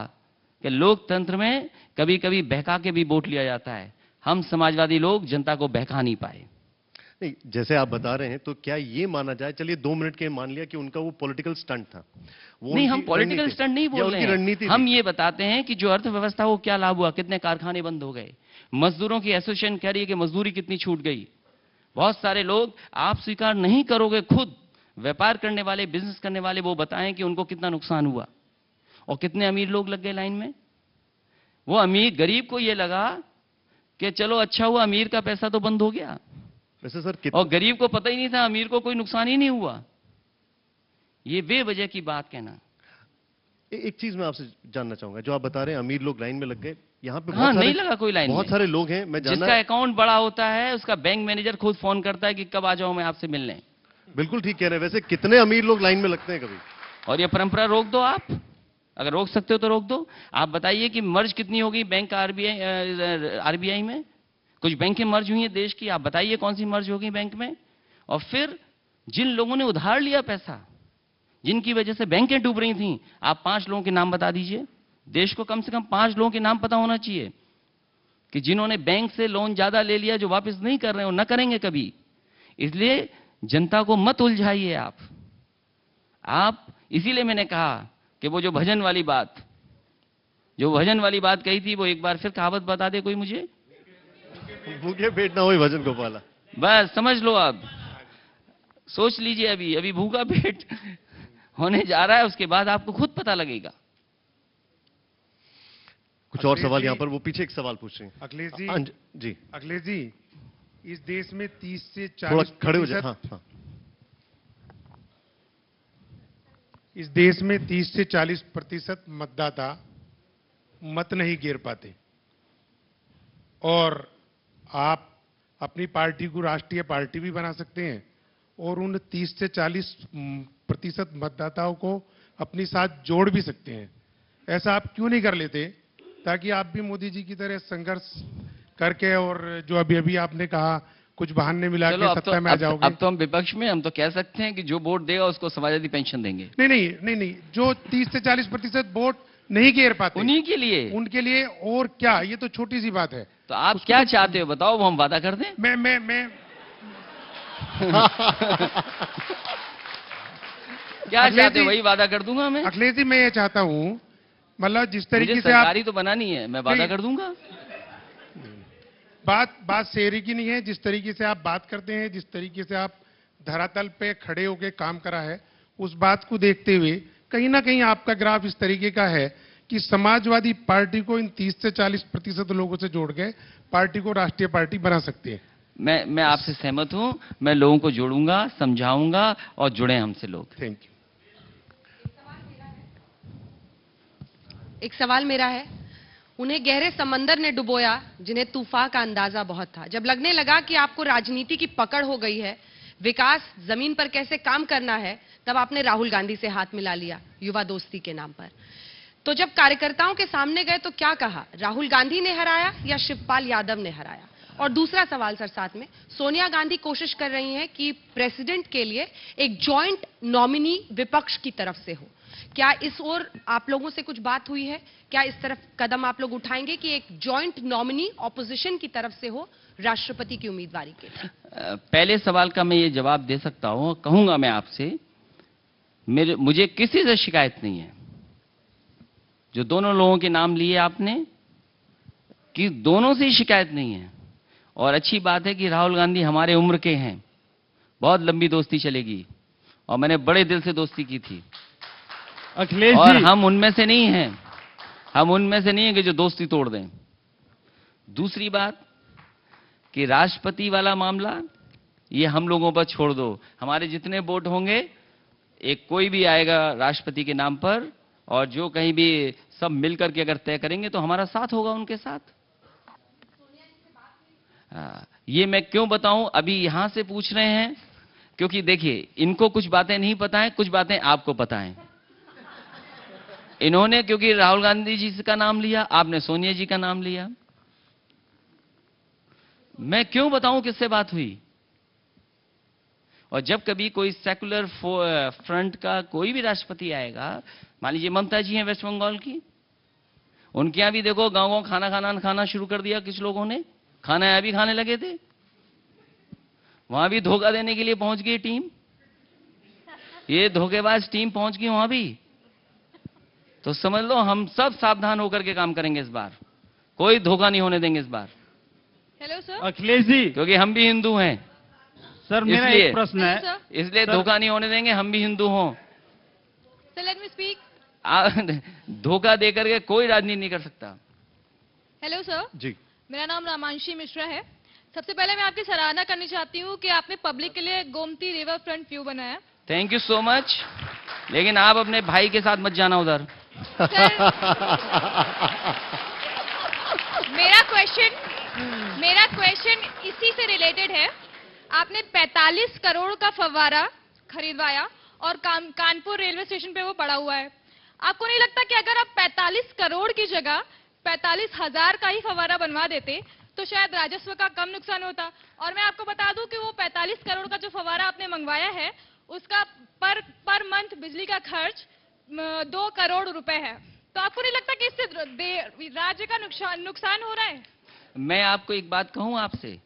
कि लोकतंत्र में कभी कभी बहका के भी वोट लिया जाता है। हम समाजवादी लोग जनता को बहका नहीं पाए। नहीं, जैसे आप बता रहे हैं तो क्या ये माना जाए, चलिए 2 मिनट के मान लिया कि उनका वो पॉलिटिकल स्टंट था, वो नहीं, हम उनकी पॉलिटिकल रणनीति स्टंट नहीं या बोल उनकी रहे हैं, रणनीति हम थी? ये बताते हैं कि जो अर्थव्यवस्था को क्या लाभ हुआ, कितने कारखाने बंद हो गए, मजदूरों की एसोसिएशन कह रही है कि मजदूरी कितनी छूट गई। बहुत सारे लोग, आप स्वीकार नहीं करोगे, खुद व्यापार करने वाले, बिजनेस करने वाले वो बताएं कि उनको कितना नुकसान हुआ और कितने अमीर लोग लग गए लाइन में। वो अमीर, गरीब को ये लगा कि चलो अच्छा हुआ, अमीर का पैसा तो बंद हो गया, वैसे सर और गरीब को पता ही नहीं था, अमीर को कोई नुकसान ही नहीं हुआ। ये बेवजह की बात कहना। एक चीज मैं आपसे जानना चाहूंगा, जो आप बता रहे हैं अमीर लोग लाइन में लग गए, यहाँ पे हाँ, नहीं लगा कोई लाइन बहुत में। सारे लोग हैं, मैं जानना जिसका अकाउंट बड़ा होता है उसका बैंक मैनेजर खुद फोन करता है कि कब आ जाऊं मैं आपसे मिलने। बिल्कुल ठीक कह रहे हैं। वैसे कितने अमीर लोग लाइन में लगते हैं कभी? और ये परंपरा रोक दो आप, अगर रोक सकते हो तो रोक दो। आप बताइए कि मर्ज कितनी होगी बैंक आरबीआई में? कुछ बैंकें मर्ज हुई हैं देश की, आप बताइए कौन सी मर्ज होगी बैंक में? और फिर जिन लोगों ने उधार लिया पैसा, जिनकी वजह से बैंकें डूब रही थी, आप 5 लोगों के नाम बता दीजिए। देश को कम से कम 5 लोगों के नाम पता होना चाहिए कि जिन्होंने बैंक से लोन ज्यादा ले लिया, जो वापस नहीं कर रहे हो, न करेंगे कभी। इसलिए जनता को मत उलझाइए आप। इसीलिए मैंने कहा कि वो जो भजन वाली बात कही थी, वो एक बार फिर कहावत बता दे कोई मुझे। भूखे पेट ना होए भजन गोपाला। बस समझ लो, आप सोच लीजिए। अभी भूखा पेट होने जा रहा है, उसके बाद आपको खुद पता लगेगा। कुछ और सवाल यहाँ पर, वो पीछे एक सवाल पूछ रहे हैं अखिलेश जी। जी अखिलेश जी, इस देश में 30 से थोड़ा 40 खड़े हो जाए। हाँ हाँ। इस देश में 30 से 40% मतदाता मत नहीं गिर पाते, और आप अपनी पार्टी को राष्ट्रीय पार्टी भी बना सकते हैं और उन 30 से 40% मतदाताओं को अपने साथ जोड़ भी सकते हैं। ऐसा आप क्यों नहीं कर लेते, ताकि आप भी मोदी जी की तरह संघर्ष करके, और जो अभी अभी आपने कहा कुछ बहाने मिला के सत्ता में आ जाओगे। अब तो हम विपक्ष में, हम तो कह सकते हैं कि जो वोट देगा उसको समाजवादी पेंशन देंगे। नहीं, जो 30 से 40% वोट नहीं घेर पाते, उन्हीं के लिए, उनके लिए। और क्या, ये तो छोटी सी बात है। तो आप क्या चाहते हो बताओ, वो हम वादा कर दें? मैं क्या चाहते हो वही वादा कर दूंगा मैं। अखिलेश जी, मैं ये चाहता हूँ, मतलब जिस तरीके मुझे से आप सरकारी तो बनानी है, मैं वादा कर दूंगा। बात शेरी की नहीं है। जिस तरीके से आप बात करते हैं, जिस तरीके से आप धरातल पे खड़े होकर काम करा है, उस बात को देखते हुए कहीं ना कहीं आपका ग्राफ इस तरीके का है कि समाजवादी पार्टी को इन 30 से 40% लोगों से जोड़ के पार्टी को राष्ट्रीय पार्टी बना सकते हैं। मैं आपसे सहमत हूं। मैं लोगों को जोड़ूंगा, समझाऊंगा, और जुड़े हमसे लोग। Thank you. एक सवाल मेरा है, उन्हें गहरे समंदर ने डुबोया जिन्हें तूफान का अंदाजा बहुत था। जब लगने लगा कि आपको राजनीति की पकड़ हो गई है, विकास जमीन पर कैसे काम करना है, तब आपने राहुल गांधी से हाथ मिला लिया युवा दोस्ती के नाम पर। तो जब कार्यकर्ताओं के सामने गए तो क्या कहा, राहुल गांधी ने हराया या शिवपाल यादव ने हराया? और दूसरा सवाल सर साथ में, सोनिया गांधी कोशिश कर रही हैं कि प्रेसिडेंट के लिए एक जॉइंट नॉमिनी विपक्ष की तरफ से हो। क्या इस ओर आप लोगों से कुछ बात हुई है? क्या इस तरफ कदम आप लोग उठाएंगे कि एक जॉइंट नॉमिनी ऑपोजिशन की तरफ से हो राष्ट्रपति की उम्मीदवारी के? पहले सवाल का मैं ये जवाब दे सकता हूं, कहूंगा मैं आपसे, मुझे किसी से शिकायत नहीं है। जो दोनों लोगों के नाम लिए आपने, कि दोनों से ही शिकायत नहीं है। और अच्छी बात है कि राहुल गांधी हमारे उम्र के हैं, बहुत लंबी दोस्ती चलेगी, और मैंने बड़े दिल से दोस्ती की थी। अखिलेश और जी, हम उनमें से नहीं हैं, हम उनमें से नहीं है कि जो दोस्ती तोड़ दें। दूसरी बात कि राष्ट्रपति वाला मामला, ये हम लोगों पर छोड़ दो। हमारे जितने वोट होंगे, एक कोई भी आएगा राष्ट्रपति के नाम पर, और जो कहीं भी सब मिलकर के अगर तय करेंगे तो हमारा साथ होगा उनके साथ। ये मैं क्यों बताऊं, अभी यहां से पूछ रहे हैं, क्योंकि देखिए इनको कुछ बातें नहीं पता है, कुछ बातें आपको पता है। इन्होंने क्योंकि राहुल गांधी जी का नाम लिया, आपने सोनिया जी का नाम लिया। मैं क्यों बताऊं किससे बात हुई? और जब कभी कोई सेकुलर फ्रंट का कोई भी राष्ट्रपति आएगा, मान लीजिए ममता जी हैं वेस्ट बंगाल की, उनके यहां भी देखो गांव-गांव खाना शुरू कर दिया किस लोगों ने, खाना यहाँ भी खाने लगे थे, वहां भी धोखा देने के लिए पहुंच गई टीम। ये धोखेबाज टीम पहुंच गई वहां भी। तो समझ लो हम सब सावधान होकर के काम करेंगे इस बार, कोई धोखा नहीं होने देंगे इस बार, हेलो सर। अखिलेश जी, क्योंकि हम भी हिंदू हैं। सर मेरा इसलिए- एक प्रश्न है। सर इसलिए धोखा नहीं होने देंगे, हम भी हिंदू हों। Let me speak. धोखा देकर के कोई राजनीति नहीं कर सकता। हेलो सर, जी मेरा नाम रामांशी मिश्रा है। सबसे पहले मैं आपकी सराहना करनी चाहती हूँ कि आपने पब्लिक के लिए गोमती रिवर फ्रंट व्यू बनाया। Thank you so much. लेकिन आप अपने भाई के साथ मत जाना उधर। सर, मेरा क्वेश्चन इसी से रिलेटेड है। आपने 45 करोड़ का फव्वारा खरीदवाया और कानपुर रेलवे स्टेशन पे वो पड़ा हुआ है। आपको नहीं लगता कि अगर आप 45 करोड़ की जगह 45,000 का ही फव्वारा बनवा देते तो शायद राजस्व का कम नुकसान होता? और मैं आपको बता दूं कि वो 45 करोड़ का जो फव्वारा आपने मंगवाया है उसका पर मंथ बिजली का खर्च 2 करोड़ रुपए है। तो आपको नहीं लगता कि इससे राज्य का नुकसान हो रहा है? मैं आपको एक बात कहूं आपसे,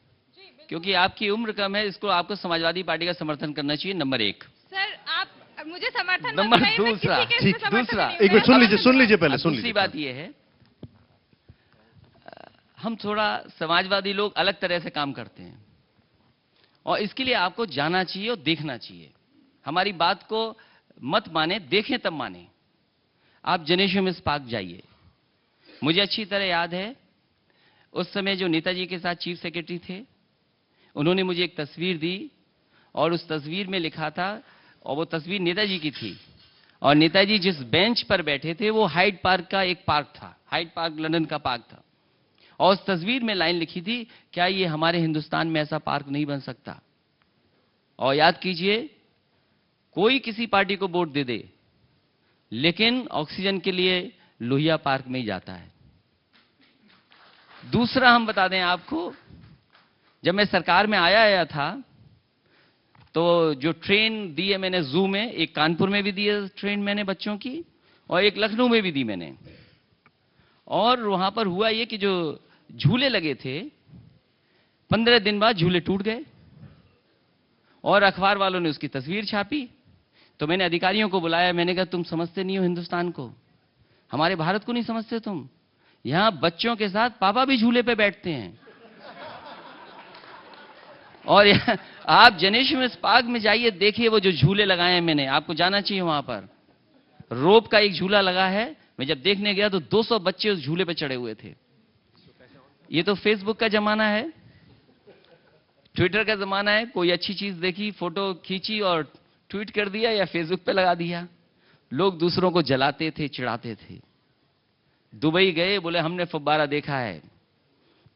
क्योंकि आपकी उम्र कम है, इसको आपको समाजवादी पार्टी का समर्थन करना चाहिए, नंबर 1। सर आप मुझे समर्थन मत नंबर कराइए, मैं दूसरा, किसी के ठीक, समर्थन दूसरा, नहीं हूं। एक मिनट सुन लीजिए पहले सुन दूसरी लीजिए। बात यह है, हम थोड़ा समाजवादी लोग अलग तरह से काम करते हैं और इसके लिए आपको जाना चाहिए और देखना चाहिए। हमारी बात को मत माने, देखें तब माने। आप जनेश्वर पार्क जाइए। मुझे अच्छी तरह याद है उस समय जो नेताजी के साथ चीफ सेक्रेटरी थे, उन्होंने मुझे एक तस्वीर दी और उस तस्वीर में लिखा था, और वो तस्वीर नेताजी की थी, और नेताजी जिस बेंच पर बैठे थे वो हाइड पार्क का एक पार्क था, हाइड पार्क लंदन का पार्क था। और उस तस्वीर में लाइन लिखी थी, क्या ये हमारे हिंदुस्तान में ऐसा पार्क नहीं बन सकता? और याद कीजिए, कोई किसी पार्टी को वोट दे दे, लेकिन ऑक्सीजन के लिए लोहिया पार्क में ही जाता है। दूसरा हम बता दें आपको, जब मैं सरकार में आया था तो जो ट्रेन दी है मैंने जू में, एक कानपुर में भी दी है ट्रेन मैंने बच्चों की, और एक लखनऊ में भी दी मैंने। और वहां पर हुआ ये कि जो झूले लगे थे, 15 दिन बाद झूले टूट गए और अखबार वालों ने उसकी तस्वीर छापी। तो मैंने अधिकारियों को बुलाया, मैंने कहा तुम समझते नहीं हो हिंदुस्तान को, हमारे भारत को नहीं समझते तुम। यहां बच्चों के साथ पापा भी झूले पे बैठते हैं। और आप जनेश्वर पार्क में जाइए, देखिए वो जो झूले लगाए हैं मैंने, आपको जाना चाहिए वहां पर। रोप का एक झूला लगा है, मैं जब देखने गया तो 200 बच्चे उस झूले पे चढ़े हुए थे। ये तो फेसबुक का जमाना है, ट्विटर का जमाना है। कोई अच्छी चीज देखी, फोटो खींची और ट्वीट कर दिया या फेसबुक पे लगा दिया। लोग दूसरों को जलाते थे, चिढ़ाते थे। दुबई गए, बोले हमने फव्वारा देखा है।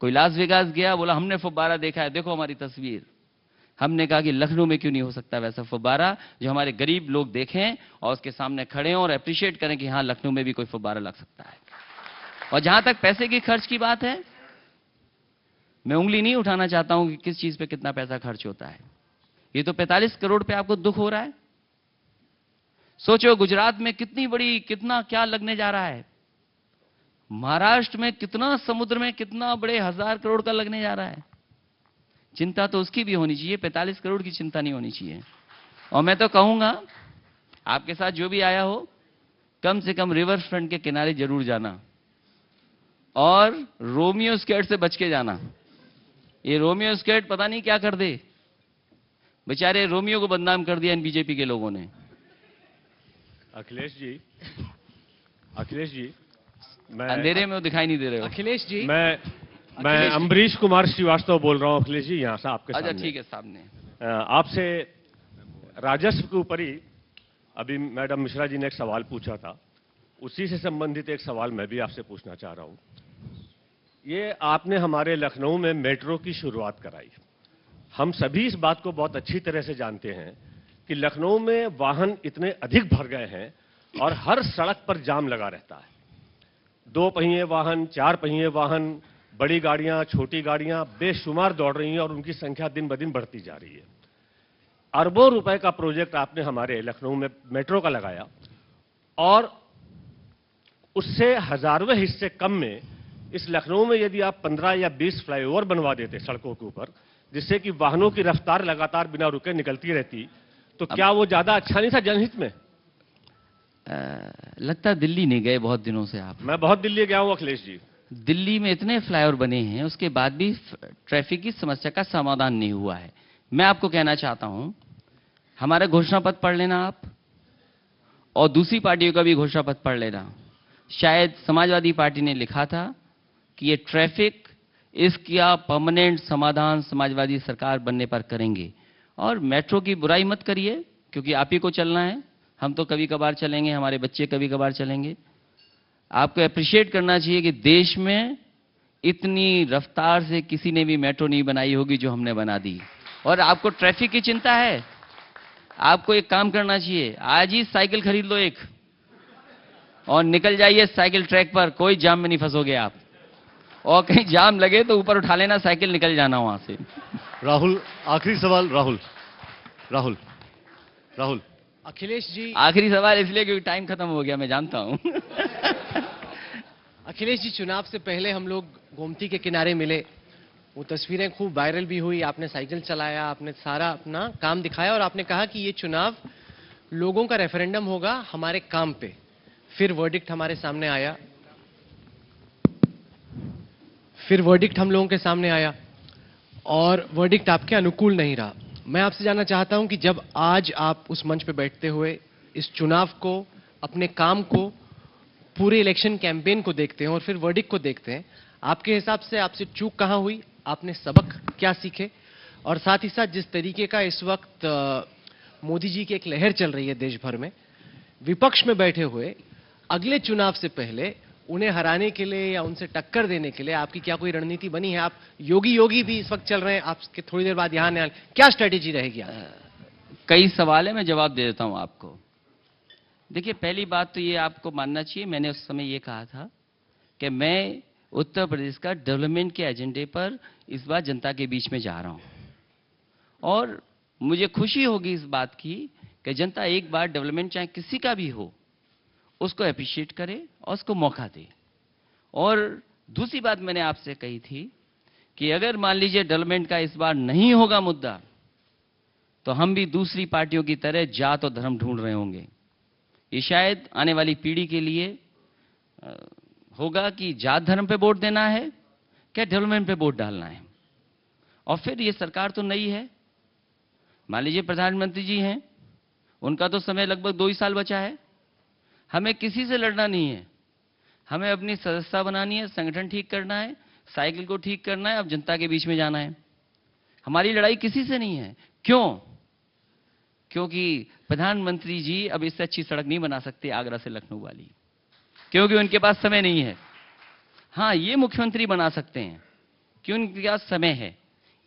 कोई लास वेगास गया, बोला हमने फव्वारा देखा है, देखो हमारी तस्वीर। हमने कहा कि लखनऊ में क्यों नहीं हो सकता वैसा फव्वारा, जो हमारे गरीब लोग देखें और उसके सामने खड़े हों और अप्रिशिएट करें कि हाँ लखनऊ में भी कोई फव्वारा लग सकता है। और जहां तक पैसे की खर्च की बात है, मैं उंगली नहीं उठाना चाहता हूं कि किस चीज पे कितना पैसा खर्च होता है। ये तो 45 करोड़ पे आपको दुख हो रहा है। सोचो गुजरात में कितना क्या लगने जा रहा है, महाराष्ट्र में कितना, समुद्र में कितना बड़े 1000 करोड़ का लगने जा रहा है। चिंता तो उसकी भी होनी चाहिए, 45 करोड़ की चिंता नहीं होनी चाहिए। और मैं तो कहूंगा आपके साथ जो भी आया हो, कम से कम रिवर फ्रंट के किनारे जरूर जाना और रोमियो स्केट से बच के जाना। ये रोमियो स्केट पता नहीं क्या कर दे, बेचारे रोमियो को बदनाम कर दिया इन बीजेपी के लोगों ने। अखिलेश जी मैं अंधेरे में वो दिखाई नहीं दे रहे हो। अखिलेश जी, मैं अम्बरीश कुमार श्रीवास्तव बोल रहा हूं अखिलेश जी, यहाँ से आपके अच्छा सामने। ठीक है, सामने आपसे राजस्व के ऊपर ही अभी मैडम मिश्रा जी ने एक सवाल पूछा था, उसी से संबंधित एक सवाल मैं भी आपसे पूछना चाह रहा हूं। ये आपने हमारे लखनऊ में मेट्रो की शुरुआत कराई। हम सभी इस बात को बहुत अच्छी तरह से जानते हैं कि लखनऊ में वाहन इतने अधिक भर गए हैं और हर सड़क पर जाम लगा रहता है। 2 पहिए वाहन, 4 पहिए वाहन, बड़ी गाड़ियां, छोटी गाड़ियां बेशुमार दौड़ रही हैं और उनकी संख्या दिन ब दिन बढ़ती जा रही है। अरबों रुपए का प्रोजेक्ट आपने हमारे लखनऊ में मेट्रो का लगाया और उससे हजारवें हिस्से कम में इस लखनऊ में यदि आप 15 या 20 फ्लाईओवर बनवा देते सड़कों के ऊपर, जिससे कि वाहनों की रफ्तार लगातार बिना रुके निकलती रहती, तो क्या वो ज्यादा अच्छा नहीं था जनहित में? लगता है दिल्ली नहीं गए बहुत दिनों से आप। मैं बहुत दिल्ली गया हूं अखिलेश जी। दिल्ली में इतने फ्लाईओवर बने हैं, उसके बाद भी ट्रैफिक की समस्या का समाधान नहीं हुआ है। मैं आपको कहना चाहता हूं, हमारा घोषणा पत्र पढ़ लेना आप, और दूसरी पार्टियों का भी घोषणा पत्र पढ़ लेना। शायद समाजवादी पार्टी ने लिखा था कि ये ट्रैफिक, इसका परमानेंट समाधान समाजवादी सरकार बनने पर करेंगे। और मेट्रो की बुराई मत करिए, क्योंकि आप ही को चलना है, हम तो कभी कभार चलेंगे, हमारे बच्चे कभी कभार चलेंगे। आपको अप्रिशिएट करना चाहिए कि देश में इतनी रफ्तार से किसी ने भी मेट्रो नहीं बनाई होगी जो हमने बना दी। और आपको ट्रैफिक की चिंता है, आपको एक काम करना चाहिए, आज ही साइकिल खरीद लो एक, और निकल जाइए साइकिल ट्रैक पर, कोई जाम में नहीं फंसोगे आप। और कहीं जाम लगे तो ऊपर उठा लेना साइकिल, निकल जाना वहां से। राहुल, आखिरी सवाल। राहुल राहुल राहुल अखिलेश जी, आखिरी सवाल इसलिए क्योंकि टाइम खत्म हो गया, मैं जानता हूं। अखिलेश जी, चुनाव से पहले हम लोग गोमती के किनारे मिले, वो तस्वीरें खूब वायरल भी हुई। आपने साइकिल चलाया, आपने सारा अपना काम दिखाया, और आपने कहा कि ये चुनाव लोगों का रेफरेंडम होगा हमारे काम पे। फिर वर्डिक्ट हमारे सामने आया, फिर वर्डिक्ट हम लोगों के सामने आया, और वर्डिक्ट आपके अनुकूल नहीं रहा। मैं आपसे जानना चाहता हूं कि जब आज आप उस मंच पे बैठते हुए इस चुनाव को, अपने काम को, पूरे इलेक्शन कैंपेन को देखते हैं और फिर वर्डिक्ट को देखते हैं, आपके हिसाब से आपसे चूक कहां हुई, आपने सबक क्या सीखे? और साथ ही साथ जिस तरीके का इस वक्त मोदी जी की एक लहर चल रही है देश भर में, विपक्ष में बैठे हुए अगले चुनाव से पहले उन्हें हराने के लिए या उनसे टक्कर देने के लिए आपकी क्या कोई रणनीति बनी है? आप योगी भी इस वक्त चल रहे हैं, आपके थोड़ी देर बाद यहां क्या स्ट्रेटेजी रहेगी? कई सवाल है, मैं जवाब दे देता हूं आपको। देखिए, पहली बात तो ये आपको मानना चाहिए, मैंने उस समय ये कहा था कि मैं उत्तर प्रदेश का डेवलपमेंट के एजेंडे पर इस बार जनता के बीच में जा रहा हूं, और मुझे खुशी होगी इस बात की कि जनता एक बार डेवलपमेंट चाहे किसी का भी हो उसको अप्रिशिएट करे और उसको मौका दे। और दूसरी बात मैंने आपसे कही थी कि अगर मान लीजिए डेवलपमेंट का इस बार नहीं होगा मुद्दा, तो हम भी दूसरी पार्टियों की तरह जात और धर्म ढूंढ रहे होंगे। ये शायद आने वाली पीढ़ी के लिए होगा कि जात धर्म पे वोट देना है क्या डेवलपमेंट पे वोट डालना है। और फिर ये सरकार तो नई है, मान लीजिए प्रधानमंत्री जी हैं, उनका तो समय लगभग 2 ही साल बचा है। हमें किसी से लड़ना नहीं है, हमें अपनी सदस्यता बनानी है, संगठन ठीक करना है, साइकिल को ठीक करना है, अब जनता के बीच में जाना है। हमारी लड़ाई किसी से नहीं है। क्यों? क्योंकि प्रधानमंत्री जी अब इससे अच्छी सड़क नहीं बना सकते आगरा से लखनऊ वाली, क्योंकि उनके पास समय नहीं है। हाँ, ये मुख्यमंत्री बना सकते हैं क्यों, उनके पास समय है।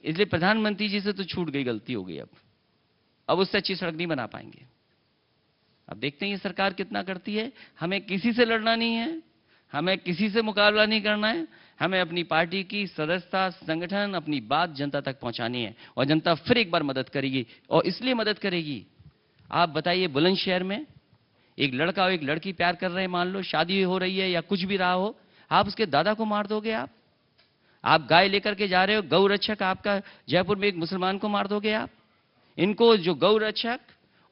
इसलिए प्रधानमंत्री जी से तो छूट गई, गलती हो गई। अब उससे अच्छी सड़क नहीं बना पाएंगे। अब देखते हैं ये सरकार कितना करती है। हमें किसी से लड़ना नहीं है, हमें किसी से मुकाबला नहीं करना है, हमें अपनी पार्टी की सदस्यता, संगठन, अपनी बात जनता तक पहुंचानी है, और जनता फिर एक बार मदद करेगी। और इसलिए मदद करेगी, आप बताइए, बुलंदशहर में एक लड़का और एक लड़की प्यार कर रहे हैं, मान लो शादी हो रही है या कुछ भी रहा हो, आप उसके दादा को मार दोगे? आप गाय लेकर के जा रहे हो, गौ रक्षक आपका जयपुर में एक मुसलमान को मार दोगे आप? इनको, जो गौ रक्षक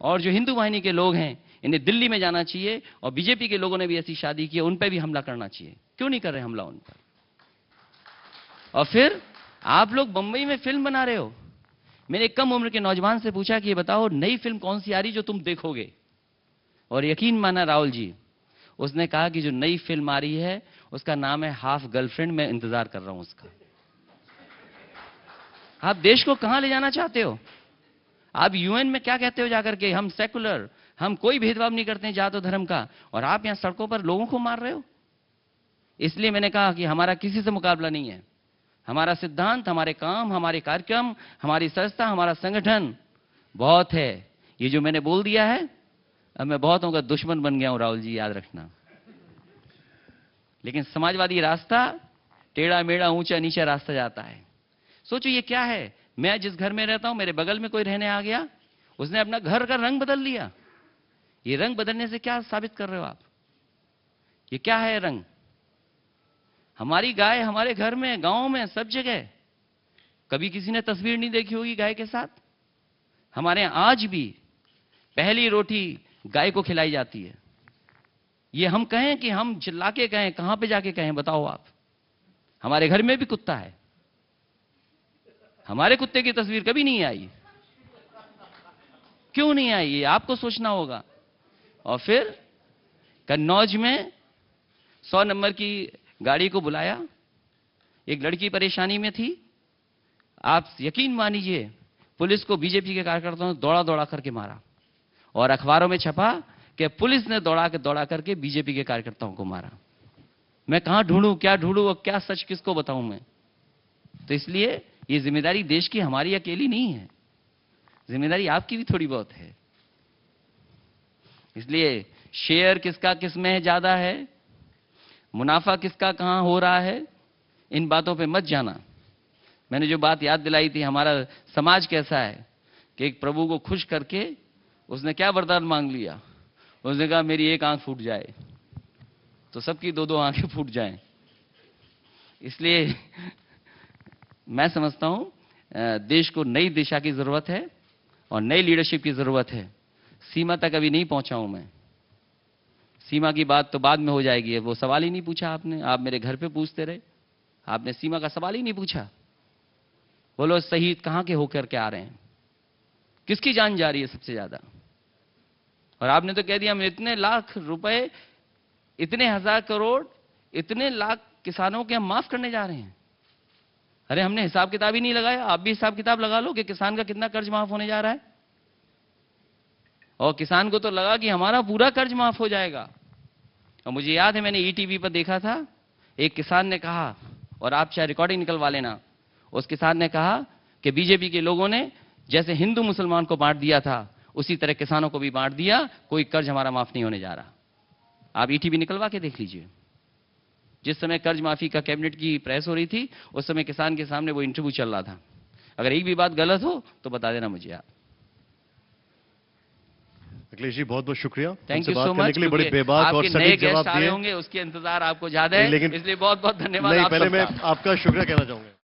और जो हिंदू वाहिनी के लोग हैं, इन्हें दिल्ली में जाना चाहिए, और बीजेपी के लोगों ने भी ऐसी शादी की, उन पर भी हमला करना चाहिए। क्यों नहीं कर रहे हमला उन पर? और फिर आप लोग बंबई में फिल्म बना रहे हो। मैंने एक कम उम्र के नौजवान से पूछा कि ये बताओ, नई फिल्म कौन सी आ रही जो तुम देखोगे? और यकीन माना राहुल जी, उसने कहा कि जो नई फिल्म आ रही है उसका नाम है हाफ गर्लफ्रेंड, मैं इंतजार कर रहा हूं उसका। आप देश को कहां ले जाना चाहते हो? आप यूएन में क्या कहते हो जाकर के, हम सेकुलर, हम कोई भेदभाव नहीं करते जात और धर्म का, और आप यहां सड़कों पर लोगों को मार रहे हो। इसलिए मैंने कहा कि हमारा किसी से मुकाबला नहीं है। हमारा सिद्धांत, हमारे काम, हमारे कार्यक्रम, हमारी संस्था, हमारा संगठन बहुत है। ये जो मैंने बोल दिया है, अब मैं बहुतों का दुश्मन बन गया हूं राहुल जी, याद रखना। लेकिन समाजवादी रास्ता टेढ़ा मेढ़ा, ऊंचा नीचा रास्ता जाता है। सोचो ये क्या है, मैं जिस घर में रहता हूं, मेरे बगल में कोई रहने आ गया, उसने अपना घर का रंग बदल लिया। ये रंग बदलने से क्या साबित कर रहे हो आप? ये क्या है रंग? हमारी गाय हमारे घर में, गांव में, सब जगह। कभी किसी ने तस्वीर नहीं देखी होगी गाय के साथ। हमारे यहां आज भी पहली रोटी गाय को खिलाई जाती है। ये हम कहें कि हम चिल्ला के कहें, कहां पे जाके कहें बताओ आप। हमारे घर में भी कुत्ता है, हमारे कुत्ते की तस्वीर कभी नहीं आई। क्यों नहीं आई, ये आपको सोचना होगा। और फिर कन्नौज में 100 नंबर की गाड़ी को बुलाया, एक लड़की परेशानी में थी। आप यकीन मानिए, पुलिस को बीजेपी के कार्यकर्ताओं ने दौड़ा दौड़ा करके मारा और अखबारों में छपा कि पुलिस ने दौड़ा करके बीजेपी के कार्यकर्ताओं को मारा। मैं कहां ढूंढूं, क्या ढूंढूं और क्या सच किसको बताऊं मैं। तो इसलिए ये जिम्मेदारी देश की हमारी अकेली नहीं है, जिम्मेदारी आपकी भी थोड़ी बहुत है। इसलिए शेयर किसका किस में ज्यादा है, मुनाफा किसका कहां हो रहा है, इन बातों पे मत जाना। मैंने जो बात याद दिलाई थी, हमारा समाज कैसा है कि एक प्रभु को खुश करके उसने क्या वरदान मांग लिया। उसने कहा मेरी एक आंख फूट जाए तो सबकी दो दो आंखें फूट जाएं। इसलिए मैं समझता हूं देश को नई दिशा की जरूरत है और नई लीडरशिप की जरूरत है। सीमा तक अभी नहीं पहुंचा हूं मैं, सीमा की बात तो बाद में हो जाएगी। वो सवाल ही नहीं पूछा आपने, आप मेरे घर पे पूछते रहे, आपने सीमा का सवाल ही नहीं पूछा। बोलो शहीद कहां के होकर के आ रहे हैं, किसकी जान जा रही है सबसे ज्यादा। और आपने तो कह दिया हम इतने लाख रुपए, इतने हजार करोड़, इतने लाख किसानों के हम माफ करने जा रहे हैं। अरे हमने हिसाब किताब ही नहीं लगाया। आप भी हिसाब किताब लगा लो कि किसान का कितना कर्ज माफ होने जा रहा है। और किसान को तो लगा कि हमारा पूरा कर्ज माफ हो जाएगा। और मुझे याद है मैंने ईटीवी पर देखा था, एक किसान ने कहा, और आप चाहे रिकॉर्डिंग निकलवा लेना, उस किसान ने कहा कि बीजेपी के लोगों ने जैसे हिंदू मुसलमान को बांट दिया था उसी तरह किसानों को भी बांट दिया, कोई कर्ज हमारा माफ नहीं होने जा रहा। आप ईटीवी निकलवा के देख लीजिए। जिस समय कर्ज माफी का कैबिनेट की प्रेस हो रही थी उस समय किसान के सामने वो इंटरव्यू चल रहा था। अगर एक भी बात गलत हो तो बता देना मुझे आप। अखिलेश जी बहुत बहुत शुक्रिया। थैंक यू हमसे सो बात करने मच। के लिए बड़े बेबाक और सटीक जवाब दिए होंगे उसके इंतजार आपको ज्यादा है, लेकिन इसलिए बहुत बहुत धन्यवाद। नहीं, आप पहले सबका। मैं आपका शुक्रिया कहना चाहूंगा।